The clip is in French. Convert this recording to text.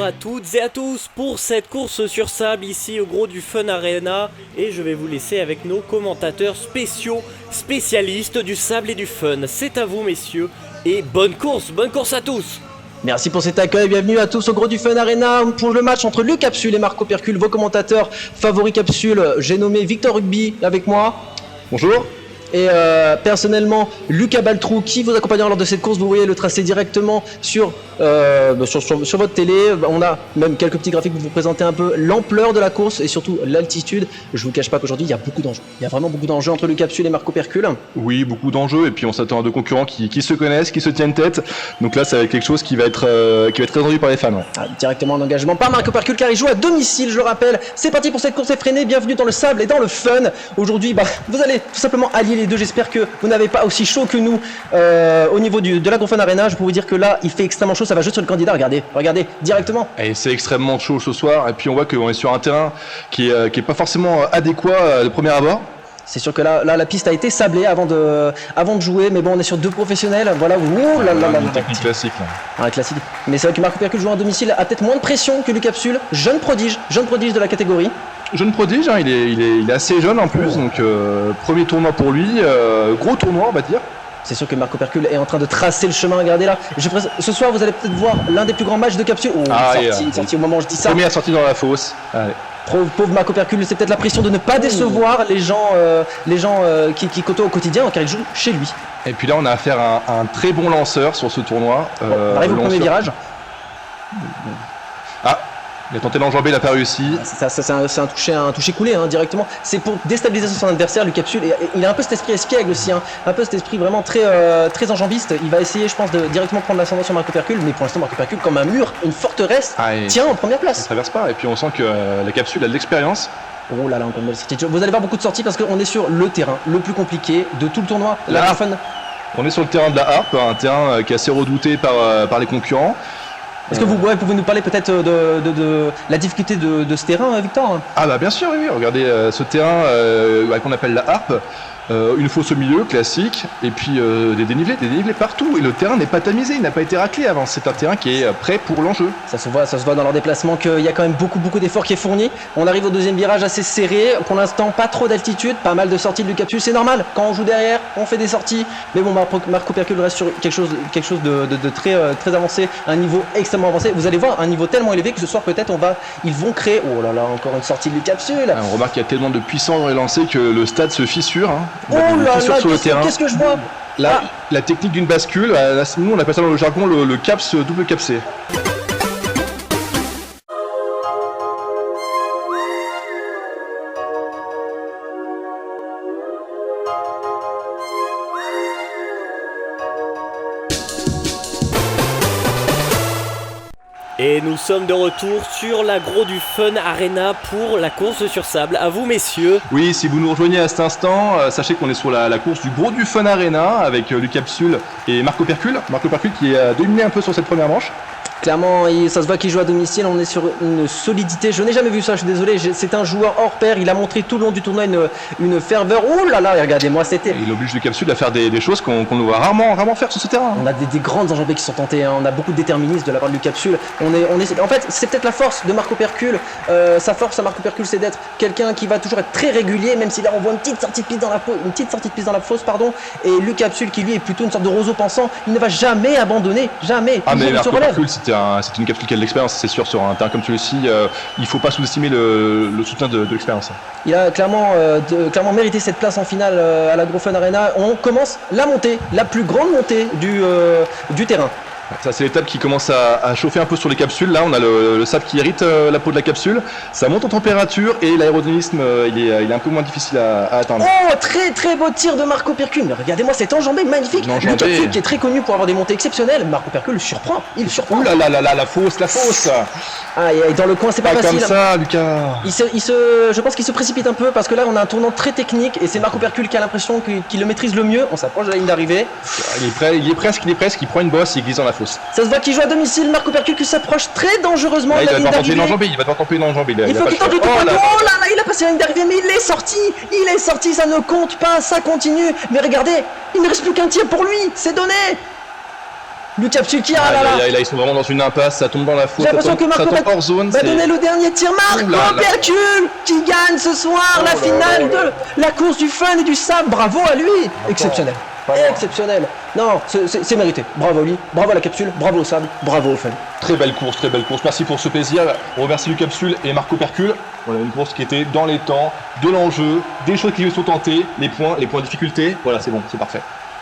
bonjour à toutes et à tous pour cette course sur sable ici au Gros du Fun Arena. Et je vais vous laisser avec nos commentateurs spécialistes du sable et du fun. C'est à vous messieurs et bonne course à tous. Merci pour cet accueil, bienvenue à tous au Gros du Fun Arena pour le match entre Luc Capsule et Marco Percule, vos commentateurs favoris Capsule. J'ai nommé Victor Rugby avec moi. Bonjour. Et personnellement, Lucas Baltrou qui vous accompagnera lors de cette course. Vous voyez le tracé directement sur votre télé. On a même quelques petits graphiques pour vous présenter un peu l'ampleur de la course et surtout l'altitude. Je vous cache pas qu'aujourd'hui il y a beaucoup d'enjeux. Il y a vraiment beaucoup d'enjeux entre Luc Capsule et Marco Percule. Oui, beaucoup d'enjeux et puis on s'attend à deux concurrents qui se connaissent, qui se tiennent tête. Donc là ça va être quelque chose qui va être très attendu par les fans. Ouais. Directement en engagement par Marco Percule car il joue à domicile, je le rappelle. C'est parti pour cette course effrénée. Bienvenue dans le sable et dans le fun. Aujourd'hui, vous allez tout simplement allier les deux. J'espère que vous n'avez pas aussi chaud que nous au niveau de la Gros Fun Arena. Je peux vous dire que là il fait extrêmement chaud, ça va juste sur le candidat. Regardez directement. Et c'est extrêmement chaud ce soir et puis on voit qu'on est sur un terrain qui est pas forcément adéquat de premier abord. C'est sûr que là la piste a été sablée avant de jouer, mais bon on est sur deux professionnels. Voilà, une technique classique. Un classique. Mais c'est vrai que Marco Percule jouant à domicile a peut-être moins de pression que Luc Capsule. Jeune prodige de la catégorie. Jeune prodige, hein, il est assez jeune en plus, donc premier tournoi pour lui, gros tournoi on va dire. C'est sûr que Marco Percule est en train de tracer le chemin, regardez là. Ce soir vous allez peut-être voir l'un des plus grands matchs de Capsule. Sorti au moment où je dis ça. Première sortie dans la fosse. Allez. Pauvre Marco Percule, c'est peut-être la pression de ne pas décevoir les gens qui côtoient au quotidien car il joue chez lui. Et puis là on a affaire à un très bon lanceur sur ce tournoi. On arrive au premier virage. Il a tenté l'enjambé, il n'a pas réussi. C'est un toucher coulé directement. C'est pour déstabiliser son adversaire, Luc Capsule. Et il a un peu cet esprit espiègle aussi, un peu cet esprit vraiment très enjambiste. Il va essayer, je pense, de directement prendre l'ascendant sur Marco Percule. Mais pour l'instant, Marco Percule, comme un mur, une forteresse, tient en première place. Il ne traverse pas. Et puis on sent que la Capsule a de l'expérience. Oh là là, encore une belle sortie. Vous allez voir beaucoup de sorties parce qu'on est sur le terrain le plus compliqué de tout le tournoi. On est sur le terrain de la harpe, un terrain qui est assez redouté par les concurrents. Est-ce que vous pouvez nous parler peut-être de la difficulté de ce terrain, Victor ? Ah bah bien sûr, oui. Regardez ce terrain qu'on appelle la harpe. Une fosse au milieu, classique, et puis des dénivelés partout. Et le terrain n'est pas tamisé, il n'a pas été raclé avant. C'est un terrain qui est prêt pour l'enjeu. Ça se voit dans leur déplacement qu'il y a quand même beaucoup d'efforts qui est fourni. On arrive au deuxième virage assez serré. Pour l'instant, pas trop d'altitude, pas mal de sorties de Luc Capsule. C'est normal, quand on joue derrière, on fait des sorties. Mais bon, Marco Percule reste sur quelque chose de très avancé, un niveau extrêmement avancé. Vous allez voir un niveau tellement élevé que ce soir peut-être ils vont créer. Oh là là, encore une sortie de Luc Capsule. On remarque qu'il y a tellement de puissance dans les lancers que le stade se fissure. Oh là là, qu'est-ce que je vois là, la technique d'une bascule, nous on appelle ça dans le jargon le caps double capsé. Et nous sommes de retour sur la Gros du Fun Arena pour la course sur sable. À vous messieurs. Oui, si vous nous rejoignez à cet instant, sachez qu'on est sur la course du Gros du Fun Arena avec Luc Capsule et Marco Percule. Marco Percule qui a dominé un peu sur cette première manche. Clairement, ça se voit qu'il joue à domicile, on est sur une solidité. Je n'ai jamais vu ça, je suis désolé, c'est un joueur hors pair. Il a montré tout le long du tournoi une ferveur. Oh là là, regardez-moi, c'était... Il oblige le Capsule à faire des choses qu'on nous voit rarement faire sur ce terrain. On a des grandes enjambées qui sont tentées, on a beaucoup de déterminisme de la part de Luc Capsule. En fait, c'est peut-être la force de Marco Percule. Sa force à Marco Percule, c'est d'être quelqu'un qui va toujours être très régulier, même si là on voit une petite sortie de piste dans la fosse, Et Luc Capsule qui lui est plutôt une sorte de roseau pensant, il ne va jamais abandonner, jamais. Mais Marco Percule, c'est une Capsule qui a de l'expérience, c'est sûr, sur un terrain comme celui-ci. Il ne faut pas sous-estimer le soutien de l'expérience. Il a clairement mérité cette place en finale à la Gros Fun Arena. On commence la montée, la plus grande montée du terrain. Ça, c'est l'étape qui commence à chauffer un peu sur les capsules. Là, on a le sable qui irrite la peau de la capsule. Ça monte en température et l'aérodynamisme, il est un peu moins difficile à atteindre. Oh, très beau tir de Marco Percule. Mais regardez-moi cette enjambée magnifique. Luc Capsule qui est très connu pour avoir des montées exceptionnelles. Marco Percule surprend. Il surprend. Ouh là là, la fausse. Et dans le coin, c'est pas facile. Comme ça, Lucas. Je pense qu'il se précipite un peu parce que là, on a un tournant très technique et c'est Marco Percule qui a l'impression qu'il le maîtrise le mieux. On s'approche de la ligne d'arrivée. Il est presque. Il prend une bosse, il glisse dans la fosse. Ça se voit qu'il joue à domicile, Marco Percule qui s'approche très dangereusement de la ligne d'arrivée. Il va devoir tenter une enjambée. Il faut qu'il tente le tout. Oh là là, il a passé la ligne d'arrivée, mais il est sorti, ça ne compte pas, ça continue. Mais regardez, il ne reste plus qu'un tir pour lui, c'est donné. Luc Capsule qui Ah, là. là, ils sont vraiment dans une impasse, ça tombe dans la faute. J'ai l'impression que Marco ça tombe hors zone. va donner le dernier tir. Marco Ouh là là. Percule qui gagne ce soir la finale de la course du fun et du sable. Bravo à lui. Exceptionnel. Exceptionnel. Non, c'est mérité. Bravo à lui, bravo à la capsule, bravo au sable, bravo au fun. Très belle course, très belle course. Merci pour ce plaisir. On remercie Luc Capsule et Marco Percule. Voilà, une course qui était dans les temps, de l'enjeu, des choses qui lui sont tentées, les points de difficulté. Voilà, c'est bon, c'est parfait.